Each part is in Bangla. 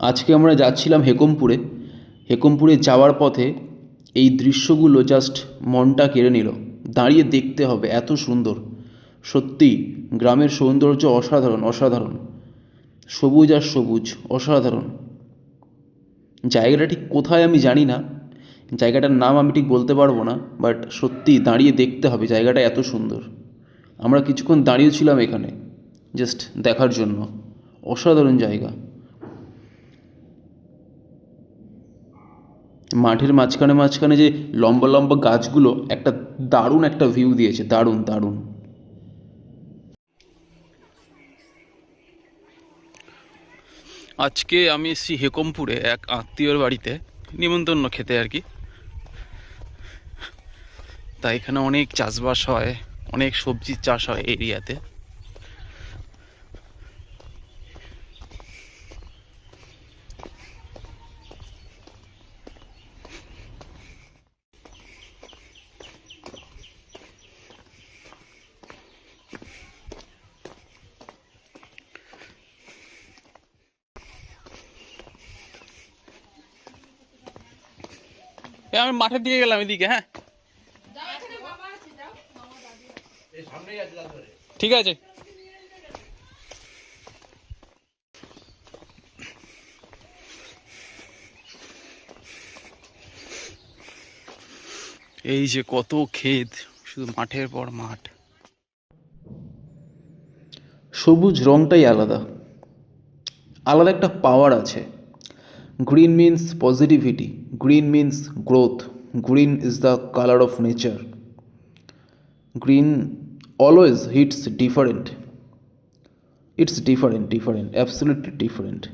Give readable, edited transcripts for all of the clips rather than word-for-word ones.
আজকে আমরা যাচ্ছিলাম হেকমপুরে। হেকমপুরে যাওয়ার পথে এই দৃশ্যগুলো জাস্ট মনটা কেড়ে নিল। দাঁড়িয়ে দেখতে হবে, এত সুন্দর। সত্যি গ্রামের সৌন্দর্য অসাধারণ, অসাধারণ। সবুজ আর সবুজ, অসাধারণ। জায়গাটা ঠিক কোথায় আমি জানি না, জায়গাটার নাম আমি ঠিক বলতে পারবো না, বাট সত্যি দাঁড়িয়ে দেখতে হবে, জায়গাটা এত সুন্দর। আমরা কিছুক্ষণ দাঁড়িয়েছিলাম এখানে জাস্ট দেখার জন্য। অসাধারণ জায়গা। মাঠের মাঝখানে মাঝখানে যে লম্বা লম্বা গাছগুলো, একটা দারুণ একটা ভিউ দিয়েছে, দারুণ দারুণ। আজকে আমি এসেছি হেকমপুরে এক আত্মীয়র বাড়িতে নিমন্ত্রণ খেতে আর কি। তাই এখানে অনেক চাষবাস হয়, অনেক সবজির চাষ হয় এরিয়াতে। আমি মাঠের দিকে গেলাম, এদিকে। হ্যাঁ, ঠিক আছে। এই যে কত ক্ষেত, শুধু মাঠের পর মাঠ। সবুজ রংটাই আলাদা, আলাদা একটা পাওয়ার আছে। Green means positivity, green means growth, green is the colour of nature. Green always hits different. It's different, different, absolutely different.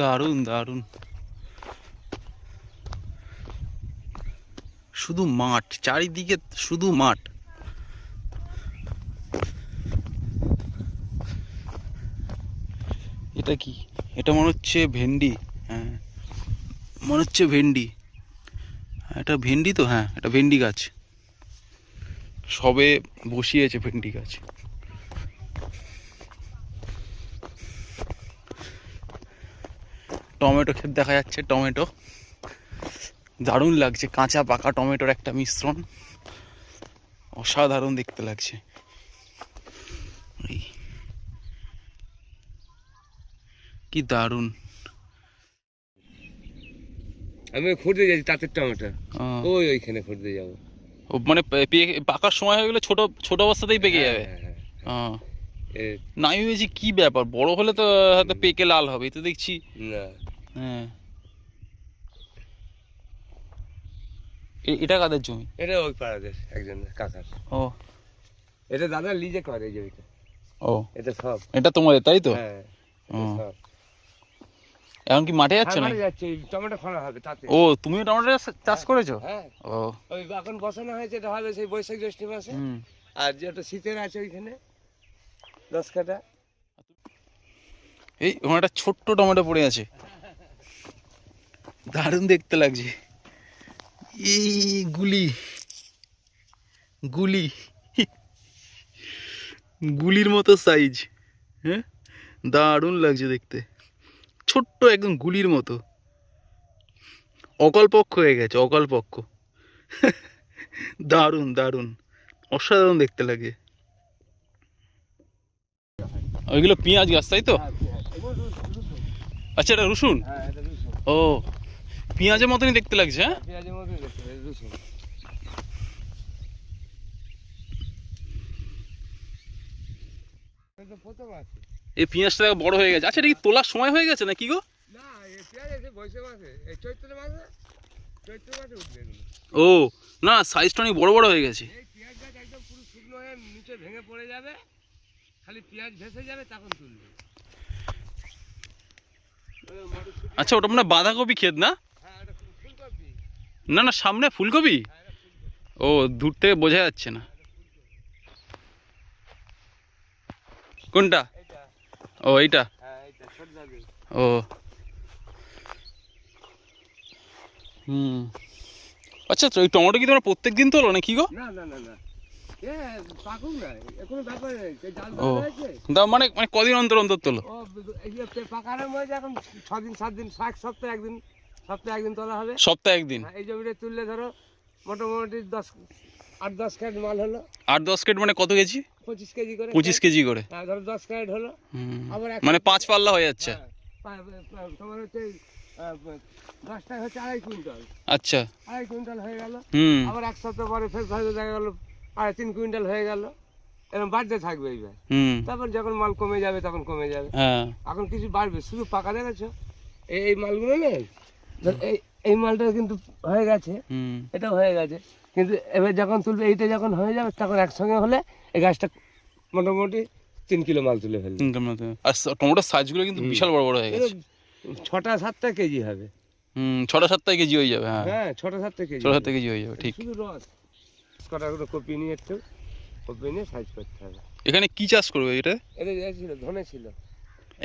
দারুণ দারুণ, শুধু মাঠ, চারিদিকে শুধু মাঠ। এটা কি? এটা মনে হচ্ছে ভেন্ডি। হ্যাঁ, মনে হচ্ছে ভেন্ডি। এটা ভেন্ডি তো, হ্যাঁ এটা ভেন্ডি গাছ, সবে বসিয়েছে ভেন্ডি গাছ। টমেটো ক্ষেত দেখা যাচ্ছে, টমেটো দারুণ লাগছে, কাঁচা পাকা টমেটোর একটা মিশ্রণ, অসাধারণ দেখতে লাগছে। কি দারুণ। আমি খুঁড়তে যাচ্ছি তাঁতের টমেটো, ওইখানে খুঁড়তে যাবো। ও মানে পাকার সময় হয়ে গেলে ছোট ছোট অবস্থাতেই পেকে যাবে। না আমি ভেবেছি কি ব্যাপার, বড় হলে তো হয়তো পেকে লাল হবে, তো দেখছি না। হ্যাঁ, এটা কাদের জমি? এটা ওই পাড়াদের একজন কাকার। ও, এটা দাদা লিজে করে এই জমিটা। ও এটা সব, এটা তোমাদের তাই তো? হ্যাঁ সব। এখন কি মাঠে যাচ্ছে না? যাচ্ছে, টমেটো ফলা হবে তাতে। ও, তুমিও টমেটো চাষ করেছো? হ্যাঁ, ও, ওই এখন বসানো হয়েছে, এটা হবে সেই বৈশাখ জ্যৈষ্ঠ মাসে। আর যেটা শীতের আছে ওইখানে 10 কাঠা। এই ওখানে একটা ছোট্ট টমেটো পড়ে আছে, দারুণ দেখতে লাগছে। এই গুলি গুলি গুলির মতো সাইজ। হ্যাঁ, দারুণ লাগছে দেখতে, ছোট্ট একদম গুলির মতো। অকল্পক্ষ হয়ে গেছে, অকল্পক্ষ। দারুণ দারুণ, অসাধারণ দেখতে লাগে। ওইগুলো পেঁয়াজ গাছ তাই তো? আচ্ছা, এটা রসুন। ও, পেঁয়াজের মতনই দেখতে লাগছে। হ্যাঁ, পেঁয়াজের মতোই দেখতে, রসুন। এই পেঁয়াজটা বড় হয়ে গেছে। আচ্ছা, এটা কি তোলার সময় হয়ে গেছে না কি গো? না, এই পেঁয়াজ আছে বৈশাখ মাসে, এই চৈত্র মাসে, চৈত্র মাসে উঠবে এগুলো। ও না, সাইজটা অনেক বড় বড় হয়ে গেছে। এই পেঁয়াজ গাছ একদম ভেঙে পড়ে যাবে, খালি পেঁয়াজ ভেসে যাবে, তখন তুলবে। আচ্ছা, ওটা মানে বাঁধাকপি ক্ষেত না? হ্যাঁ, এটা ফুলকপি। না না, সামনে ফুলকপি। হ্যাঁ, এটা ফুলকপি। ও, দূর থেকে বোঝা যাচ্ছে না কোনটা। এটা, ও, এইটা। হ্যাঁ, এটা সরষে। ও, হুম। আচ্ছা, তো ওই টমেটো কি তোমরা প্রত্যেক দিন তোলো নাকি গো? না না না না, এ পাকুক না, এ কোনো ব্যাপার নেই, এই জাল ও, দেওয়া হয়েছে। তা মানে মানে কদিন অন্তর অন্তর তোলো? ও, এই যে পাকানোর মধ্যে এখন 6 দিন 7 দিন, সপ্তাহে একদিন, সপ্তাহে একদিন তোলা হবে। সপ্তাহে একদিন? হ্যাঁ, এই জমিটা তুললে ধরো মোটামুটি 8-10 ক্যারেট মাল হলো। 8-10 কেজি মানে কত কেজি? 25 কেজি করে। 25 কেজি করে। হ্যাঁ, ধরো 10 ক্যারেট হলো। হুম। আবার মানে 5 পাল্লা হয়ে যাচ্ছে। হ্যাঁ, তোমার হচ্ছে 10টায় হচ্ছে 2.5 কুইন্টাল। আচ্ছা। 2.5 কুইন্টাল হয়ে গেল। হুম। আবার এক সপ্তাহ পরে ফের হয়তো দেখা গেল 3.5 কুইন্টাল হয়ে গেল। এরকম বাড়তে থাকবে এইবার। হুম। তারপর যখন মাল কমে যাবে তখন কমে যাবে। হ্যাঁ। এখন কিছু বাড়বে, শুধু পাকা দেখেছো এই মালগুলো নেই, এই মালটা কিন্তু হয়ে গেছে, হুম। এটাও হয়ে গেছে, কিন্তু এবার যখন তুলবে এইটা যখন হয়ে যাবে তখন একসঙ্গে হলে এই গাছটা মোটামুটি 3 কিলো মাল তুলে ফেলবে। আর টমেটোর সাইজগুলো কিন্তু বিশাল বড় বড় হয়ে গেছে। 6-7টা কেজি হবে। হুম, 6-7 কেজি হয়ে যাবে। হ্যাঁ, হ্যাঁ, 6-7টা কেজি। 6-7 কেজি হয়ে যাবে, ঠিক। শুধু রস কটা করে কপি নিয়ে একটু কপি নিয়ে সাইজ করতে হবে। এখানে কি চাষ করবে এটা? এটা ছিল ধনে ছিল।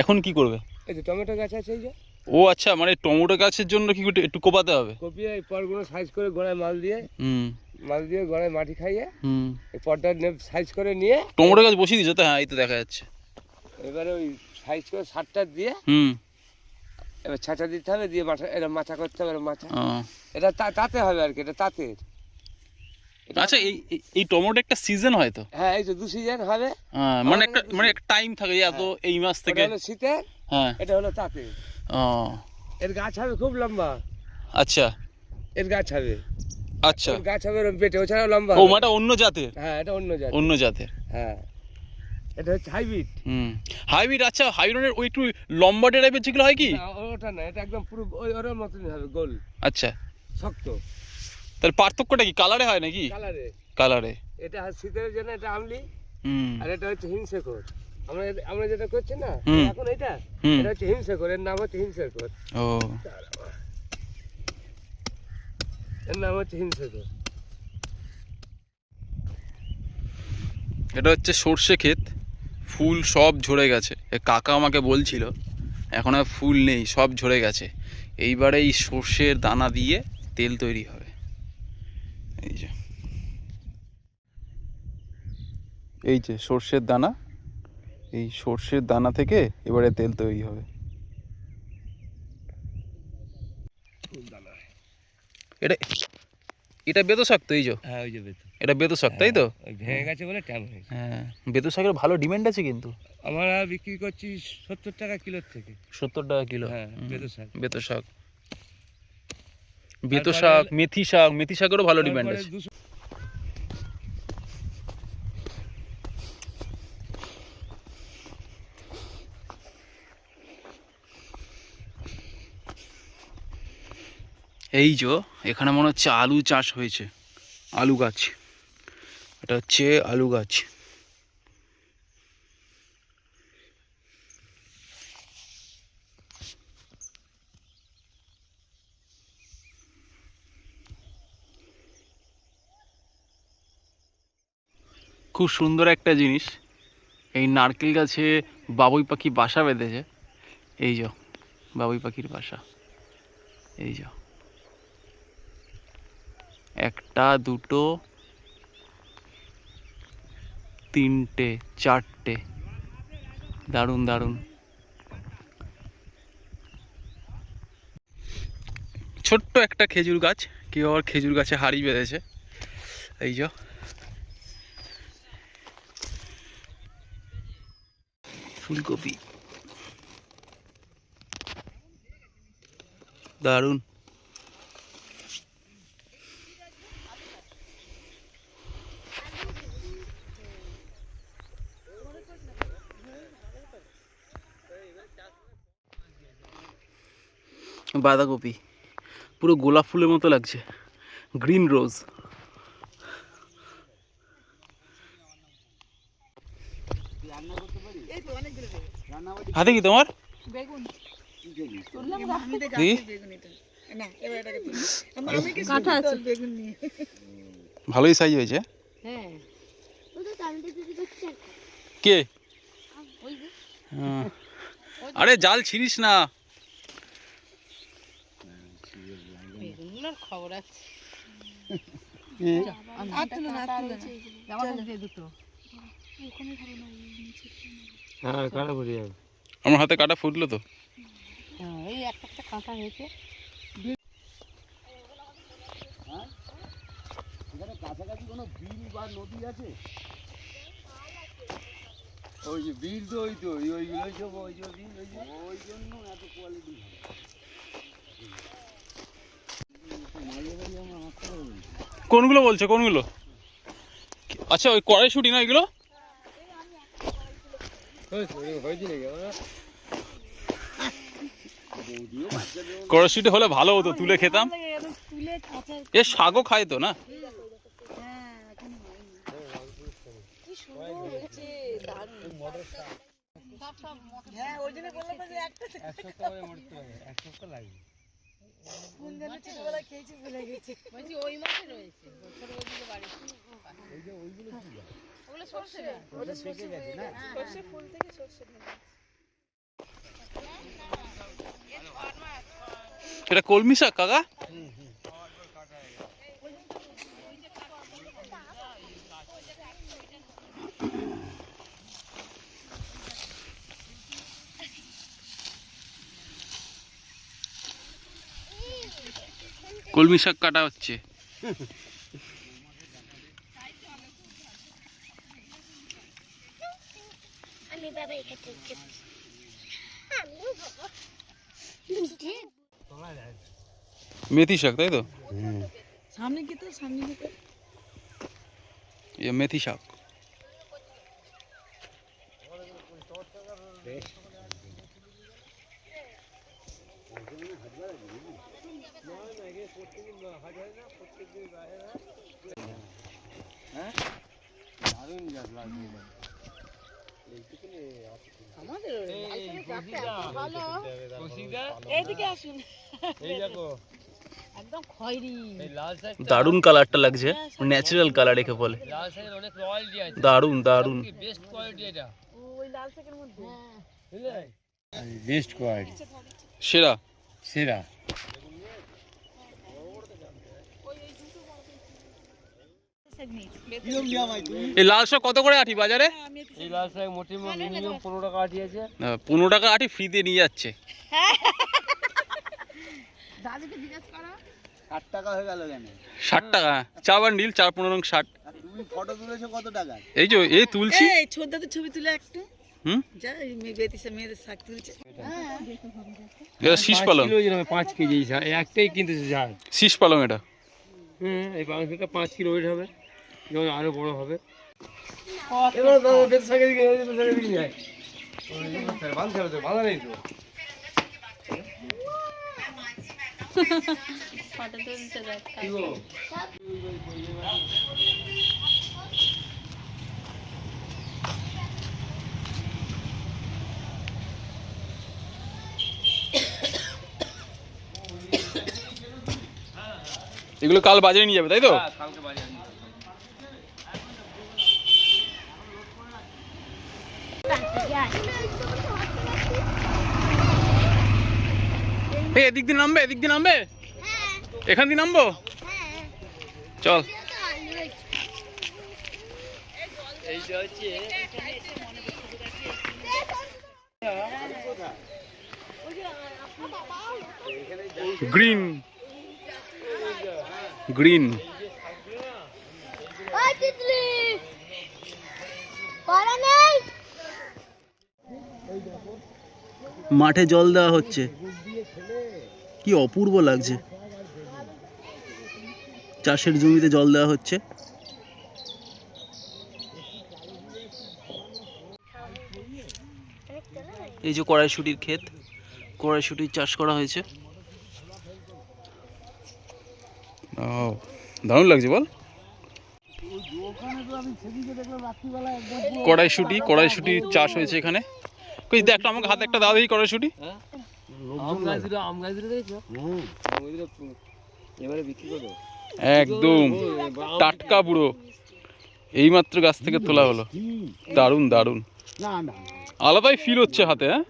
এখন কি করবে? এই যে টমেটো গাছ আছে, এই যে। ও আচ্ছা, মানে টমেটো গাছের জন্য কি একটু কোপাতে হবে? কপি এই পরগুলো সাইজ করে গোড়ায় মাল দিয়ে, হুম। গোড়ায় মাটি খাইয়ে হুম। এই পটটা সাইজ করে নিয়ে টমেটো গাছ বসিয়ে দিয়েছো তো? হ্যাঁ, এই তো দেখা যাচ্ছে। এবারে ওই সাইজ করে সারটা দিয়ে হুম। এবার ছাঁচা দিতে হবে, দিয়ে এটা মাচা করতে হবে, মাচা। ও। এটা তাতে হবে আর কি, এটা তাতে। আচ্ছা, এই টমেটো একটা সিজন হয় তো? হ্যাঁ, এই তো 2 সিজন হবে। হ্যাঁ, মানে একটা টাইম থাকে যে এত এই মাস থেকে। এটা হলো শীতের, হ্যাঁ। এটা হলো তাতে। ও এর গাছ হবে খুব লম্বা। আচ্ছা। এর গাছ হবে, আচ্ছা। এর গাছ হবে এরকম পেটে, ওছাড়াও লম্বা ও, হবে। এটা অন্য জাতের? হ্যাঁ, এটা অন্য জাত। অন্য জাতের। হ্যাঁ, এটা হচ্ছে হাইব্রিড। হুম। হাইব্রিড। আচ্ছা, হাইব্রিডের ওই একটু লম্বা টাইপের যেগুলো হয় কি? না, ওটা না, এটা একদম পুরো ওর মতনই হবে, গোল আচ্ছা। শক্ত। তাহলে পার্থক্যটা কি কালারে হয় নাকি? কালারে। কালারে। এটা শীতের জন্য এটা আমলি, হুম। আর এটা হচ্ছে হিমশেখর। আমরা যেটা করছি না হুম। এখন, এটা হুম। এটা হচ্ছে হিমশেখর, এর নাম হচ্ছে হিমশেখর। ও, এর নাম হচ্ছে হিমশেখর। এটা হচ্ছে সর্ষে ক্ষেত। ফুল সব ঝরে গেছে। কাকা আমাকে বলছিল এখন আর ফুল নেই, সব ঝরে গেছে। এইবারে এই সর্ষের দানা দিয়ে তেল তৈরি হবে। এই যে সর্ষের দানা, এই সর্ষের দানা থেকে এবারে তেল তৈরি হবে। এটা এটা বেতো শাক তো? এই যে, হ্যাঁ, ওই যে বেত, এটা বেতো শাক, তাই তো? ওই ভেঙে গেছে বলে ট্যাম হয়েছে। হ্যাঁ, বেতো শাকের ভালো ডিমান্ড আছে কিন্তু। আমরা বিক্রি করছি 70 টাকা কিলোর থেকে। 70 টাকা কিলো। হ্যাঁ, বেতো শাক। বেতো শাক, বেতো শাক, মেথি শাক, মেথি শাকেরও ভালো ডিমান্ড তারপরে আছে। 200 এই যে এখানে মনে হচ্ছে আলু চাষ হয়েছে, আলু গাছ। এটা হচ্ছে আলু গাছ। খুব সুন্দর একটা জিনিস, এই নারকেল গাছে বাবুই পাখি বাসা বেঁধেছে। এই যে বাবুই পাখির বাসা, এই যে একটা, দুটো, তিনটে, চারটে। দারুণ দারুণ। ছোট্ট একটা খেজুর গাছ, কেউ আবার খেজুর গাছে হাড়ি বেঁধেছে। এই যে ফুলকপি, দারুণ। বাঁধাকপি পুরো গোলাপ ফুলের মতো লাগছে, গ্রিন রোজ। হাতে কি তোমার? বেগুন দেখি। কাঁটা আছে। ভালোই সাইজ হয়েছে। হ্যাঁ কে? আরে জাল ছিড়িস না। বেগুনগুলোর খবর আছে। হ্যাঁ কাটা পড়ে যাবে। আমার হাতে কাটা ফুটলো তো। এই একটা একটা কাঁটা হয়েছে। কাছাকাছি কোনো বিল বা নদী আছে? ওই যে বিল তো ওই তো ওইগুলোই সব ওই যে বিল ওই জন্য এত কোয়ালিটি। কোনগুলো বলছো কোনগুলো? আচ্ছা ওই কড়াইশুঁটি না এগুলো? কড়াইশুঁটি হলে ভালো হতো, তুলে খেতাম। এ শাকও খায় তো না? এটা কলমি শাক কাকা? কলমি শাক কাটা হচ্ছে। মেথি শাক তাই তো? সামনে কি তো সামনে কি তো ये मेथी शाक। এইদিকে আসুন। একদম খয়েরি। দারুণ কালারটা লাগছে, ন্যাচারাল কালার একে বলে। দারুণ দারুণ। ওই লাল শাকের মধ্যে বেস্ট কোয়ালিটি, সেরা সেরা। এই লাল শাক কত করে আটি বাজারে? এই লাল শাক মোটামুটি মিনিমাম 15 টাকা আটি আছে। 15 টাকা আটি ফ্রিতে নিয়ে যাচ্ছে। দাদুকে জিজ্ঞেস করো। 60 টাকা হয়ে গেল কেন? 60 টাকা চা বান্ডিল, 4 15 60। আর তুমি ফটো তুলেছো কত টাকা? এই যে এই তুলছি। এই ছোটদাতে ছবি তুলে একটু। হুম, যা এই বেতিসে মেয়েদের শাক তুলছে। এটা শীষ পালং। 5 কেজি একটাই কিনতেছে জাল। শীষ পালং এটা। এই মাংসটা 5 কিলো ওয়েট হবে, যখন আরো বড় হবে। এবার দাদা বেত শাকের দিকে যায়। বাঁধতে হবে তো, বাঁধা নেই তো। ফটো তুলছে দেখ। এগুলো কাল বাজারে নিয়ে যাবে তাই তো? কালকে বাজারে নিয়ে এই এদিক দিয়ে নামবে, এদিক দিয়ে নামবে, এখান দিয়ে নামবো, চল। গ্রিন গ্রিন মাঠে জল দেওয়া হচ্ছে, কি অপূর্ব লাগছে। চাষের জমিতে জল দেওয়া হচ্ছে। এই যে কড়াইশুঁটির ক্ষেত, কড়াইশুঁটির চাষ করা হয়েছে। দারুণ লাগছে বল। ওখানে তো আমি সেদিকে দেখলাম রাত্রিবেলা একদম কড়াইশুটি চাষ হয়েছে এখানে। কই দেখ আমাকে হাতে একটা দাও দেখি কড়াইশুটি। আম গাছ দিলে দেখছো? এবারে বিক্রি করো। একদম টাটকা পুরো, এইমাত্র গাছ থেকে তোলা হলো। দারুণ দারুণ, না না আলাদাই ফিল হচ্ছে হাতে। হ্যাঁ